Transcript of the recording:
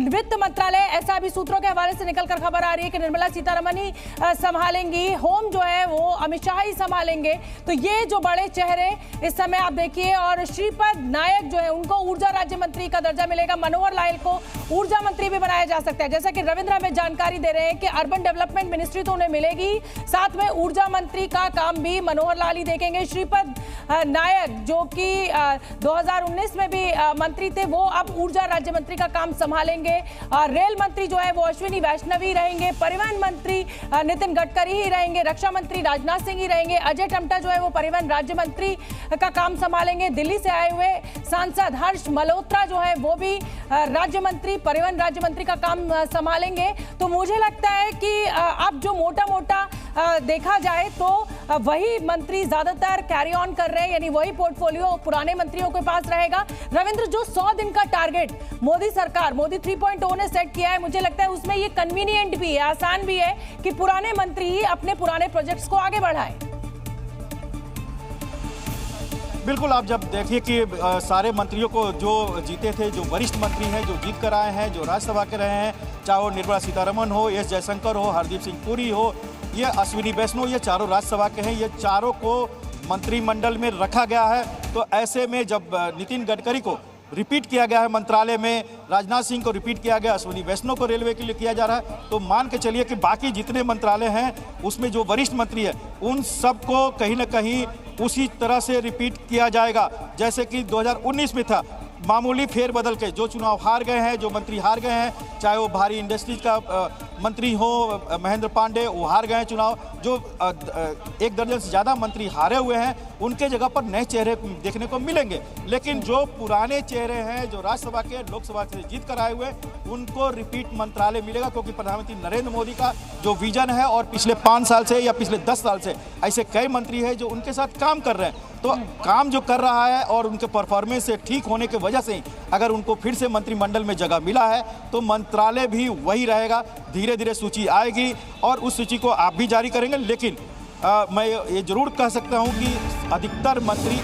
वित्त मंत्रालय, ऐसा भी सूत्रों के हवाले से निकलकर खबर आ रही है कि निर्मला सीतारमण ही संभालेंगी। होम जो है वो अमित शाह ही संभालेंगे। तो ये जो बड़े चेहरे इस समय आप देखिए, और श्रीपद नायक जो है उनको ऊर्जा राज्य मंत्री का दर्जा मिलेगा। मनोहर लाल को ऊर्जा मंत्री भी बनाया जा सकता है। जैसा कि रविंद्र हमें जानकारी दे रहे हैं कि अर्बन डेवलपमेंट मिनिस्ट्री तो उन्हें मिलेगी, साथ में ऊर्जा मंत्री का काम भी मनोहर लाल ही देखेंगे। श्रीपद नायक जो कि 2019 में भी मंत्री थे, वो अब ऊर्जा राज्य मंत्री का काम संभालेंगे। रेल मंत्री जो है वो अश्विनी वैष्णवी रहेंगे। परिवहन मंत्री नितिन गडकरी ही रहेंगे। रक्षा मंत्री राजनाथ सिंह ही रहेंगे। अजय टम्टा जो है वो परिवहन राज्य मंत्री का काम संभालेंगे। दिल्ली से आए हुए सांसद हर्ष मल्होत्रा जो है वो भी राज्य मंत्री, परिवहन राज्य मंत्री का काम संभालेंगे। तो मुझे लगता है कि अब जो मोटा मोटा देखा जाए तो वही मंत्री ज्यादातर कैरी ऑन कर रहे हैं, यानी वही पोर्टफोलियो पुराने मंत्रियों के पास रहेगा। रविंद्र, जो 100 दिन का टारगेट मोदी सरकार, मोदी 3.0 ने सेट किया है, मुझे लगता है उसमें ये कन्वीनियंट भी है, आसान भी है कि पुराने मंत्री ही अपने पुराने प्रोजेक्ट्स को आगे बढ़ाएं। बिल्कुल, आप जब देखिए कि सारे मंत्रियों को जो जीते थे, जो वरिष्ठ मंत्री हैं, जो जीत कर आए हैं, जो राज्यसभा के रहे हैं, चाहे वो निर्मला सीतारमण हो, एस जयशंकर हो, हरदीप सिंह पुरी हो, ये अश्विनी वैष्णव, ये चारों राज्यसभा के हैं, ये चारों को मंत्रिमंडल में रखा गया है। तो ऐसे में जब नितिन गडकरी को रिपीट किया गया है मंत्रालय में, राजनाथ सिंह को रिपीट किया गया, अश्विनी वैष्णव को रेलवे के लिए किया जा रहा है, तो मान के चलिए कि बाकी जितने मंत्रालय हैं उसमें जो वरिष्ठ मंत्री है उन सबको कहीं ना कहीं उसी तरह से रिपीट किया जाएगा जैसे कि 2019 में था। मामूली फेरबदल के जो चुनाव हार गए हैं, जो मंत्री हार गए हैं, चाहे वो भारी इंडस्ट्रीज का मंत्री हो महेंद्र पांडे, वो हार गए हैं चुनाव। जो 1 दर्जन से ज़्यादा मंत्री हारे हुए हैं, उनके जगह पर नए चेहरे देखने को मिलेंगे। लेकिन जो पुराने चेहरे हैं, जो राज्यसभा के, लोकसभा से जीत कर आए हुए, उनको रिपीट मंत्रालय मिलेगा, क्योंकि प्रधानमंत्री नरेंद्र मोदी का जो विजन है और पिछले 5 साल से या पिछले 10 साल से ऐसे कई मंत्री हैं जो उनके साथ काम कर रहे हैं। तो काम जो कर रहा है और उनके परफॉर्मेंस से ठीक होने की वजह से अगर उनको फिर से मंत्रिमंडल में जगह मिला है तो मंत्रालय भी वही रहेगा। धीरे धीरे सूची आएगी और उस सूची को आप भी जारी करेंगे। लेकिन मैं ये जरूर कह सकता हूं कि अधिकतर मंत्री